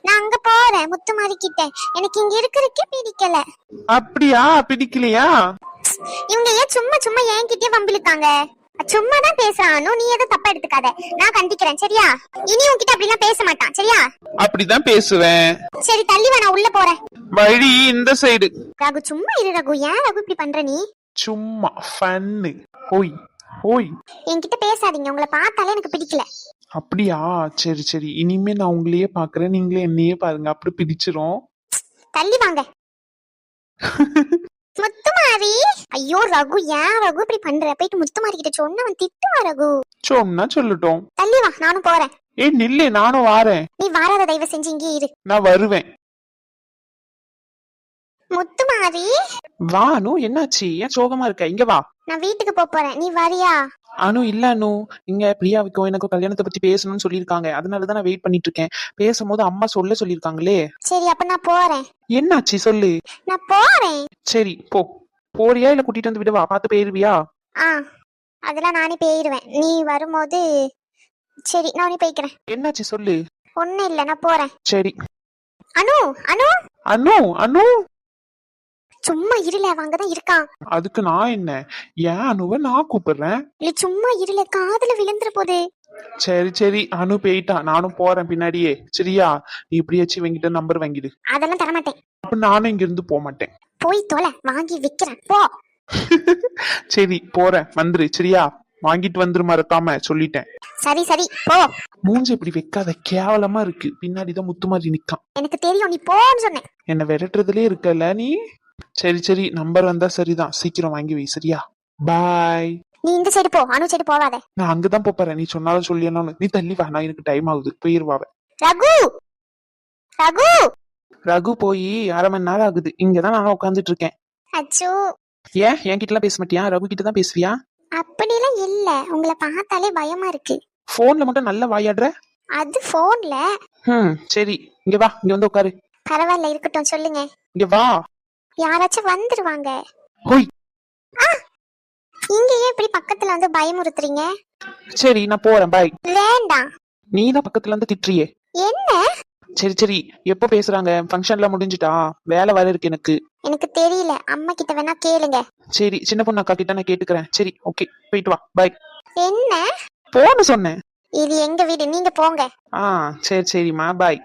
நான் அங்க போறேன் முத்துமாரி கிட்ட. எனக்கு இங்க இருக்கிறதுக்கே பிடிக்கல. அப்படியா? பிடிக்கலையா? இவங்க ஏன் சும்மா சும்மா என்கிட்டயே வம்பிழுக்காங்க? சும்மா தான் பேசுறானோ, நீ எதுவும் தப்பா எடுத்துக்காத. நான் கண்டிக்கிறேன் சரியா? இனி உன்கிட்ட அப்படிலாம் பேச மாட்டான் சரியா? அப்படிதான் பேசுவேன். சரி தள்ளி வா, நான் உள்ள போறேன். வழி இந்த சைடு. ரகு சும்மா இரு ரகு. ஏன் ரகு இப்படி பண்ற நீ? சும்மா ஃபன்னு. ஓய் ஓய். என்கிட்ட பேசாதீங்க, உங்களை பார்த்தாலே எனக்கு பிடிக்கல. அப்படியா? சரி சரி, இனிமே நான் உங்களையே பாக்குறேன், நீங்களே என்னையே பாருங்க, அப்படி பிடிச்சிரும். தள்ளி வாங்க. முத்துமாரி. ஐயோ ரகு, ஏன் ரகு இப்படி பண்ற? போயிட்டு முத்துமாரி கிட்ட சொன்னா அவன் திட்டுவா ரகு. சொன்னா சொல்லட்டும். தள்ளி வா, நானும் போறேன். ஏய் நில்லு, நானும் வாரேன். நீ வாராத, தயவு செஞ்சு இங்கே இரு. நான் வருவேன். முத்துமாரி. வா அனு, என்னாச்சு? ஏன் சோகமா இருக்க? இங்க வா. நான் வீட்டுக்கு போறேன், நீ வரியா? அனு இல்ல அனு, இங்க பிரியாவுக்கும் எனக்கும் கல்யாணத்தை பத்தி பேசணும்னு சொல்லியிருக்காங்க, அதனாலதான் நான் வெயிட் பண்ணிட்டு இருக்கேன். பேசும்போது அம்மா சொல்லிருக்காங்களே. சரி அப்ப நான் போறேன். என்னாச்சு சொல்லு. நான் போறேன். சரி போ. போறியா இல்ல கூட்டிட்டு வந்து விடவா? பாத்து போயிருவியா? அதெல்லாம் நானே போயிருவேன் நீ வரும்போது. சரி நானே போய்க்கிறேன். என்னாச்சு சொல்லு. ஒண்ணும் இல்ல, நான் போறேன். சரி. அனு அனு அனு அனு. சும்மா இருல, அங்கதான் இருக்கான். அதுக்கு நான் என்ன? ஏன் அனுவை நான் கூப்பிடுறேன். இல்ல சும்மா இருல, காதுல விழுந்துற போது. சரி சரி, அனு போயிட்டான், நானும் போறேன் பின்னாடியே. சரியா? நீ இப்படியாச்சும் இவங்கிட்ட நம்பர் வாங்கிடு. அதெல்லாம் தரமாட்டேன். அப்ப நானும் இங்க இருந்து போக மாட்டேன். போய் தொலை, வாங்கி விக்கிறேன் போ. சரி போறேன், வந்துரு சரியா? வாங்கிட்டு வந்துரு, மறக்காம சொல்லிட்டேன். சரி சரி போ. மூஞ்சி இப்படி வைக்காத, கேவலமா இருக்கு. பின்னாடிதான் முத்துமாரி நிக்கான். எனக்கு தெரியும், நீ போன்னு சொன்னேன். என்ன விரட்டுறதுலயே இருக்கல நீ. சரி சரி, நம்பர் வந்தா சரிதான், சீக்கிரம் வாங்கி வை சரியா? பாய். நீ இந்த சைடு போ, அனு சைடு போவாத. நான் அங்கதான் போறேன், நீ சொன்னாலும் சொல்லியனாலும். நீ தள்ளி வா, நான் எனக்கு டைம் ஆகுது, போயிருவாவ. ரகு ரகு. ரகு போய் 1/2 மணி நேரம் ஆகுது, இங்கதான் நான் உட்காந்துட்டு இருக்கேன். அச்சோ. ஏன் என்கிட்ட எல்லாம் பேச மாட்டியா? ரகு கிட்ட தான் பேசுவியா? அப்படிலாம் இல்ல, உங்களை பார்த்தாலே பயமா இருக்கு. போன்ல மட்டும் நல்லா வாயாடுற. அது போன்ல. சரி, இங்க வா, இங்க வந்து உட்காரு. பரவாயில்ல இருக்கட்டும், சொல்லுங்க. இங்க வா. யாராச்சும் வந்துருவாங்க. ஹோய். நீங்க ஏன் இப்படி பக்கத்துல வந்து பயமுறுத்துறீங்க? சரி நான் போறேன், பாய். வேண்டாம். நீ தான் பக்கத்துல இருந்து திட்டுறியே. என்ன? சரி சரி, எப்போ பேசுறாங்க? ஃபங்க்ஷன்ல முடிஞ்சிட்டா? வேலை வர இருக்கு எனக்கு. எனக்கு தெரியல, அம்மா கிட்ட வேணா கேளுங்க. சரி, சின்ன பொண்ணு அக்கா கிட்ட நான் கேட்டுக்கிறேன். சரி ஓகே, போயிட்டு வா, பாய். என்ன? போன்னு சொன்னேன். இது எங்க வீடு, நீங்க போங்க. சரி சரிம்மா, பாய்.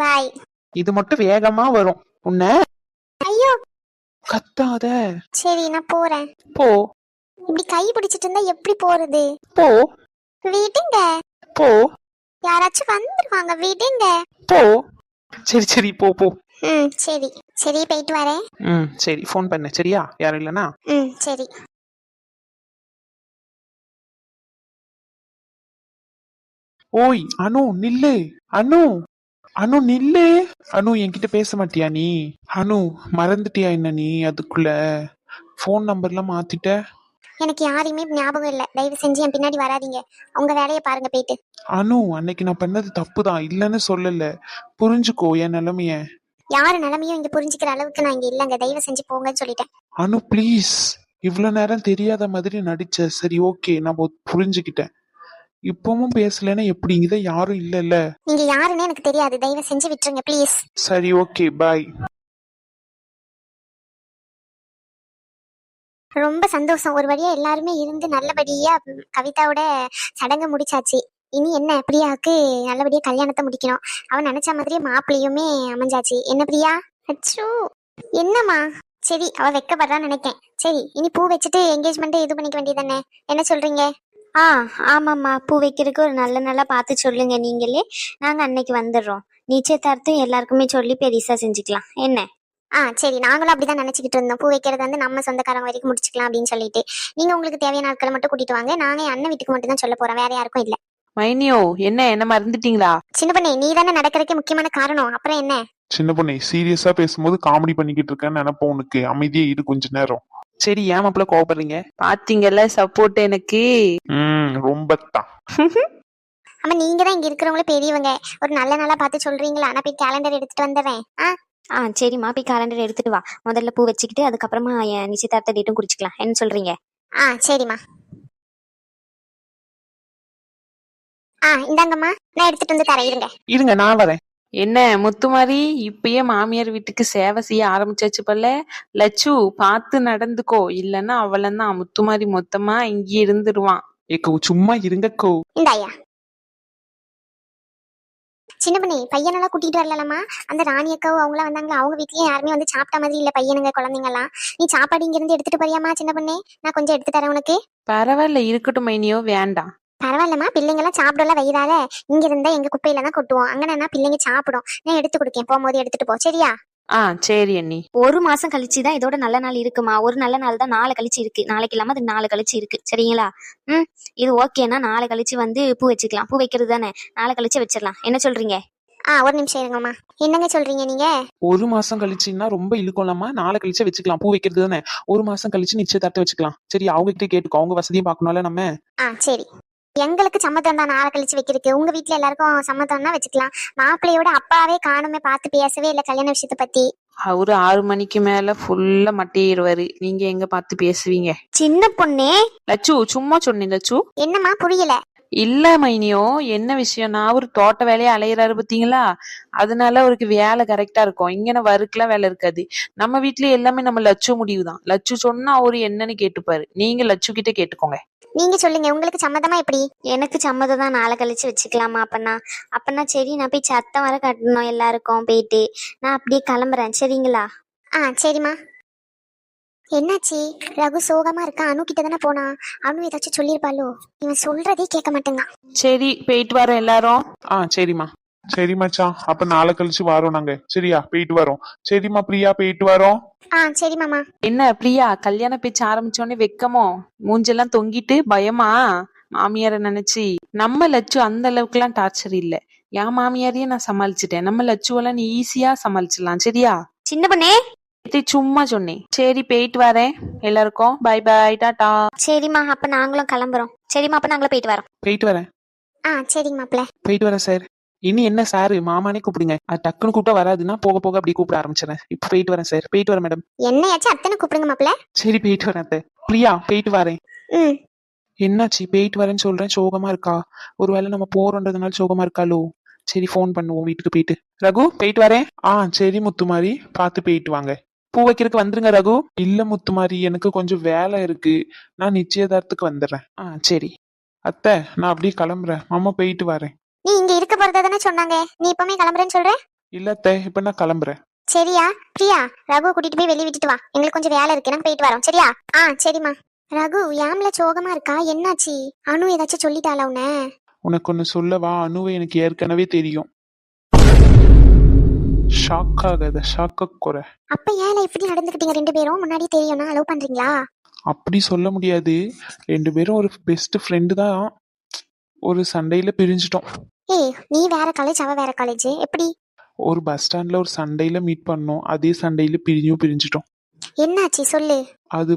பாய். இது மட்டும் வேகமா வரும் உன்ன. ஐயோ கத்தாத. சரி நான் போறேன். போ. இப்படி கை பிடிச்சிட்டு இருந்தா எப்படி போறது? போ. விடுங்க. போ. யாராச்சும் வந்துருவாங்க, விடுங்க. போ. சரி சரி, போ போ. சரி சரி, போயிட்டு வரேன். சரி, ஃபோன் பண்ணு சரியா? யாரும் இல்லனா? சரி. ஓய் அனு நில்லு. அனு அனு நில்லு. அனு என்கிட்ட பேச மாட்டியா நீ? அனு மறந்துட்டியா என்ன நீ? அதுக்குள்ள போன் நம்பர்லாம் மாத்திட்ட. எனக்கு யாரையுமே ஞாபகம் இல்ல, தயவு செஞ்சு என் பின்னாடி வராதீங்க. உங்க வேலையை பாருங்க போயிட்டு. அனு அன்னைக்கு நான் பண்ணது தப்புதான், இல்லன்னு சொல்லல, புரிஞ்சுக்கோ என் நிலைமைய. யாரு நிலைமையும் இங்க புரிஞ்சுக்கிற அளவுக்கு நான் இங்க இல்லங்க, தயவு செஞ்சு போங்கன்னு சொல்லிட்டேன். அனு ப்ளீஸ். இவ்வளவு நேரம் தெரியாத மாதிரி நடிச்ச, சரி ஓகே, நான் புரிஞ்சுக்கிட்டேன். இப்பவும் பேசலன்னா எப்படி? இங்கதான் யாரும் இல்லல்ல. நீங்க யாருன்னு எனக்கு தெரியாது, தயவு செஞ்சு விட்டுருங்க ப்ளீஸ். சரி ஓகே, பாய். ரொம்ப சந்தோஷம், ஒரு வழியா எல்லாருமே இருந்து நல்லபடியா கவிதாவோட சடங்கு முடிச்சாச்சு. இனி என்ன, பிரியாவுக்கு நல்லபடியா கல்யாணத்தை முடிக்கணும். அவன் நினைச்ச மாதிரியே மாப்பிள்ளையுமே அமைஞ்சாச்சு. என்ன பிரியா? அச்சோ என்னம்மா? சரி அவ வெக்கப்படுறான்னு நினைக்கேன். சரி இனி பூ வச்சுட்டு என்கேஜ்மெண்ட் இது பண்ணிக்க வேண்டியதானே, என்ன சொல்றீங்க? ஆமாம்மா, பூ வைக்கிறதுக்கு ஒரு நல்ல நல்லா பார்த்து சொல்லுங்க நீங்களே, நாங்க அன்னைக்கு வந்துடுறோம். நிச்சயதார்த்தம் எல்லாருக்குமே சொல்லி பெருசா செஞ்சுக்கலாம் என்ன? சரி, நாங்களும் அப்படிதான் நினைச்சுக்கிட்டு இருந்தோம். பூ வைக்கிறது வந்து நம்ம சொந்தக்காரங்க வரைக்கும் முடிச்சுக்கலாம் அப்படின்னு சொல்லிட்டு. நீங்க உங்களுக்கு தேவையான ஆட்களை மட்டும் கூட்டிட்டு வாங்க, நாங்க என் அண்ணன் வீட்டுக்கு மட்டும் தான் சொல்ல போறோம், வேற யாருக்கும் இல்ல. மைனியோ என்ன மறந்துட்டீங்களா? சின்ன பொண்ணே, நீ தானே நடக்கிறதுக்கு முக்கியமான காரணம், அப்புறம் என்ன? சின்ன பொண்ணே, சீரியஸா பேசும்போது காமெடி பண்ணிக்கிட்டு இருக்கேன்னு நினைப்போம் உனக்கு. அமைதியே இரு கொஞ்ச நேரம். சரி, ஏன் மாப்பிள்ள கோவப்படுறீங்க? பாத்தீங்கல்ல சப்போர்ட் எனக்கு. ரொம்ப தான். ஆமா, நீங்க தான் இங்க இருக்கிறவங்கள பெரியவங்க, ஒரு நல்ல நாளா பார்த்து சொல்றீங்களா? நான் போய் கேலண்டர் எடுத்துட்டு வந்துடுறேன். சரிம்மா, போய் காலண்டர் எடுத்துட்டு வா. முதல்ல பூ வச்சுக்கிட்டு அதுக்கப்புறமா என் நிச்சயதார்த்த டேட்டும் குறிச்சிக்கலாம், என்ன சொல்றீங்க? சரிம்மா. இந்தாங்கம்மா, நான் எடுத்துட்டு வந்து தரேன். இருங்க நான் வரேன். என்ன முத்துமாரி, இப்பயே மாமியார் வீட்டுக்கு சேவை செய்ய ஆரம்பிச்சாச்சு போல. லட்சு, பார்த்து நடந்துக்கோ, இல்லன்னா அவளந்தான் முத்துமாரி மொத்தமா இங்கே இருந்துருவான். ஏக்கோ சும்மா இருங்கக்கோ. இந்தாயா சின்ன பண்ணி பையனெல்லாம் கூட்டிட்டு வரலாமா? அந்த ராணி அக்காவும் அவங்களாம் வந்தாங்களா? அவங்க வீட்லயும் யாருமே வந்து சாப்பிட்ட மாதிரி இல்ல பையனுங்க குழந்தைங்கலாம். நீ சாப்பாடு இங்க இருந்து எடுத்துட்டு போறியாமா சின்ன பண்ணி? நான் கொஞ்சம் எடுத்து தரேன் உனக்கு. பரவாயில்ல, இருக்கட்டும் மைனியோ, வேண்டாம். பரவாயில்லம்மா, பிள்ளைங்கெல்லாம் சாப்பிடல வயிறால. இங்க இருந்தா எங்க குப்பையில தான் கொட்டுவோம். அங்கனா பிள்ளைங்க சாப்பிடும். நான் எடுத்து கொடுக்கேன், போகும்போது எடுத்துட்டு போ சரியா? சரி அண்ணி. ஒரு மாசம் கழிச்சு தான் இதோட நல்ல நாள் இருக்குமா. ஒரு நல்ல நாள் தான் நாளை கழிச்சு இருக்கு. நாளைக்கு இல்லாம அது நாளை கழிச்சு இருக்கு. சரிங்களா? இது ஓகேனா நாளை கழிச்சு வந்து பூ வச்சுக்கலாம். பூ வைக்கிறது தானே, நாளை கழிச்சு வச்சிடலாம். என்ன சொல்றீங்க? ஒரு நிமிஷம் இருங்கம்மா. என்னங்க சொல்றீங்க நீங்க? ஒரு மாசம் கழிச்சுன்னா ரொம்ப இழுக்கலாமா? நாளை கழிச்சு வச்சுக்கலாம். பூ வைக்கிறது தானே. ஒரு மாசம் கழிச்சு நிச்சயதார்த்தம் வச்சுக்கலாம். சரி, அவங்க கிட்டே கேட்டுக்கோ, அவங்க வசதியும் பார்க்கணும்ல நம்ம. சரி, எங்களுக்கு சம்மதம் தான் நாளை கழிச்சு வைக்கிறதுக்கு. உங்க வீட்டுல எல்லாருக்கும் சம்மதம்னா வச்சுக்கலாம். மாப்பிள்ளையோட அப்பாவே காணுமே, பார்த்து பேசவே இல்லை கல்யாண விஷயத்த பத்தி. அவரு 6 மணிக்கு மேல ஃபுல்லா மட்டையிருவாரு. நீங்க எங்க பார்த்து பேசுவீங்க? சின்ன பொண்ணே. லட்சு, சும்மா சொன்னேன் லட்சு. என்னம்மா புரியல? இல்ல மைனியோ, என்ன விஷயம்னா அவரு தோட்ட வேலையை அலையிறாரு பாத்தீங்களா, அதனால அவருக்கு வேலை கரெக்டா இருக்கும். இங்கன வறுக்கெல்லாம் வேலை இருக்காது. நம்ம வீட்ல எல்லாமே நம்ம லட்சு முடிவுதான். லட்சு சொன்னா அவரு என்னன்னு கேட்டுப்பாரு. நீங்க லட்சு கிட்ட கேட்டுக்கோங்க. நீங்க சொல்லுங்க, உங்களுக்கு சம்மதமா? எப்படி? எனக்கு சம்மதம் தான். நாளை கழிச்சு வச்சுக்கலாமா? அப்பனா சரி, நான் போய் சத்தம் வர கட்டணும் எல்லாருக்கும். போயிட்டு நான் அப்படியே கிளம்புறேன். சரிங்களா? சரிம்மா. என்னாச்சு? ரகு சோகமா இருக்கா? அனு கிட்ட தானே போனா. அனு ஏதாச்சும் சொல்லிருப்பாளோ? இவன் சொல்றதே கேட்க மாட்டேங்க. சரி, போயிட்டு வரோம் எல்லாரும். சரிம்மா. சரி மச்சான், அப்ப நாளை கழிச்சு வரோம் நாங்க. சரியா? போயிட்டு வரோம். சரிம்மா பிரியா, போயிட்டு வரோம். சரி மாமா. என்ன பிரியா, கல்யாண பேச்சு ஆரம்பிச்சோடனே வெக்கமோ? மூஞ்செல்லாம் தொங்கிட்டு பயமா? மாமியார நினைச்சு. நம்ம லட்சு அந்த அளவுக்கு எல்லாம் டார்ச்சர் இல்ல. என் மாமியாரையும் நான் சமாளிச்சுட்டேன். நம்ம லட்சுவெல்லாம் நீ ஈஸியா சமாளிச்சிடலாம். சரியா? சின்ன பொண்ணே. இதை சும்மா சொன்னேன். சரி, போயிட்டு வரேன் எல்லாருக்கும். பை பை, டாடா. சரிம்மா, அப்ப நாங்களும் கிளம்புறோம். சரிம்மா, அப்ப நாங்களும் போயிட்டு வரோம். போயிட்டு வரேன். சரிங்க மாப்பிள்ள. போயிட்டு வரேன் சார். இனி என்ன சாரு, மாமானே கூப்பிடுங்க. அது டக்குன்னு கூப்பிட்டா வராதுன்னா போக போக அப்படி கூப்பிட ஆரம்பிச்சிடறேன். இப்ப போயிட்டு வரேன் சார். போயிட்டு வரேன் மேடம். என்னையாச்சும் அத்தனை கூப்பிடுங்க மாப்பிள்ள. சரி, போயிட்டு வரேன் அத்தை. பிரியா, போயிட்டு வரேன். என்னாச்சு? போயிட்டு வரேன்னு சொல்றேன், சோகமா இருக்கா? ஒருவேளை நம்ம போறோன்றதுனால சோகமா இருக்காளோ? சரி, போன் பண்ணுவோம் வீட்டுக்கு போயிட்டு. ரகு, போயிட்டு வரேன். சரி முத்துமாரி, பார்த்து போயிட்டு வாங்க. பூ வைக்கிறதுக்கு வந்துருங்க ரகு. இல்ல முத்துமாரி, எனக்கு கொஞ்சம் வேலை இருக்கு. நான் நிச்சயதார்த்தத்துக்கு வந்துடுறேன். சரி அத்தை, நான் அப்படியே கிளம்புறேன். மாமா, போயிட்டு வரேன். நீ இங்க இருக்க போறதா தானே சொன்னாங்க. நீ இப்பவுமே கிளம்புறேன்னு சொல்ற? இல்ல அத்தை, இப்ப நான் கிளம்புறேன். சரியா? பிரியா, ரகு கூட்டிட்டு போய் வெளியே விட்டுட்டு வா. எங்களுக்கு கொஞ்சம் வேலை இருக்கு, நாங்க போயிட்டு வரோம். சரியா? சரிம்மா. ரகு, யாம்ல சோகமா இருக்கா? என்னாச்சு? அனு ஏதாச்சும் சொல்லிட்டாளா உன்ன? உனக்கு ஒண்ணு சொல்லவா? அனுவை எனக்கு ஏற்கனவே தெரியும். ஷாக் ஆகாத, ஷாக்க குறை. அப்ப ஏல இப்படி நடந்துக்கிட்டீங்க ரெண்டு பேரும்? முன்னாடி தெரியும்னா லவ் பண்றீங்களா? அப்படி சொல்ல முடியாது. ரெண்டு பேரும் ஒரு பெஸ்ட் ஃப்ரெண்டு தான். ஒரு சண்டையில பிரிஞ்சிட்டோம். நீ வேற காலேஜ், அவ வேற காலேஜ். எப்படி? ஒரு பஸ் ஸ்டாண்ட்ல ஒரு சண்டையில மீட் பண்ணோம். அதே சண்டையில பிரிஞ்சிட்டோம். என்னாச்சு சொல்லு. அது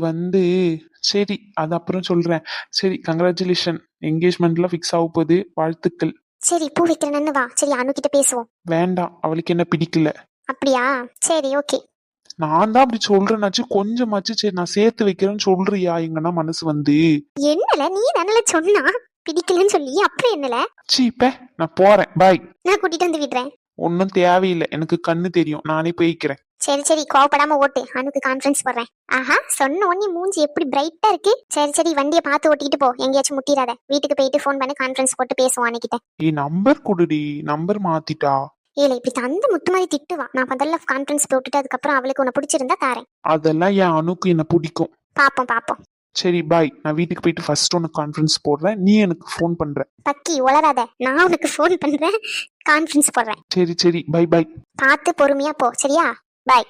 சரி, அது அப்புறம் சொல்றேன். சரி, கங்க்ராச்சுலேஷன். என்கேஜ்மெண்ட்ல ஃபிக்ஸ் ஆக போகுது. வாழ்த்துக்கள். சரி, பூ வைக்கிறேன்னு வா. சரி, அனு கிட்ட பேசுவோம். வேண்டாம், அவளுக்கு என்ன பிடிக்கல. அப்படியா? சரி, ஓகே. நான் தான் அப்படி சொல்றேன்னாச்சு, கொஞ்சமாச்சு சரி நான் சேர்த்து வைக்கிறேன்னு சொல்றியா? எங்கன்னா மனசு என்னல நீ தானல சொன்னா பிடிக்கலன்னு சொல்லி, அப்புறம் என்னல? சீப்ப, நான் போறேன். பாய். நான் கூட்டிட்டு வந்து விடுறேன். ஒன்னும் தேவையில்லை, எனக்கு கண்ணு தெரியும். நானே போய்க்கிறேன். சரி, கோவப்படாம ஓட்டு. அனுக்கு கான்ஃபரன்ஸ் போடுறேன். சொன்ன உடனே மூஞ்சி எப்படி பிரைட்டா இருக்கு. சரி, வண்டியை பார்த்து ஓட்டிட்டு போ. எங்கேயாச்சும் முட்டிடாத. வீட்டுக்கு போயிட்டு போன் பண்ணி கான்ஃபரன்ஸ் போட்டு பேசுவோம் அன்னைக்கிட்ட. நம்பர் குடுடி. நம்பர் மாத்திட்டா. இப்படி தந்து முத்து மாதிரி திட்டுவா. நான் முதல்ல கான்ஃபரன்ஸ் போட்டுட்டு அதுக்கப்புறம் அவளுக்கு உன்னை பிடிச்சிருந்தா தாரேன். அதெல்லாம் என் அனுக்கு என்ன பிடிக்கும். பாப்போம். சரி, பாய். நான் வீட்டுக்கு போயிட்டு ஃபர்ஸ்ட் உனக்கு கான்ஃபரன்ஸ் போடுறேன். நீ எனக்கு ஃபோன் பண்ற. பக்கி உளராத. நான் உனக்கு ஃபோன் பண்றேன், கான்ஃபரன்ஸ் போடுறேன். சரி, பை. பார்த்து பொறுமையா போ. சரியா? பாய்.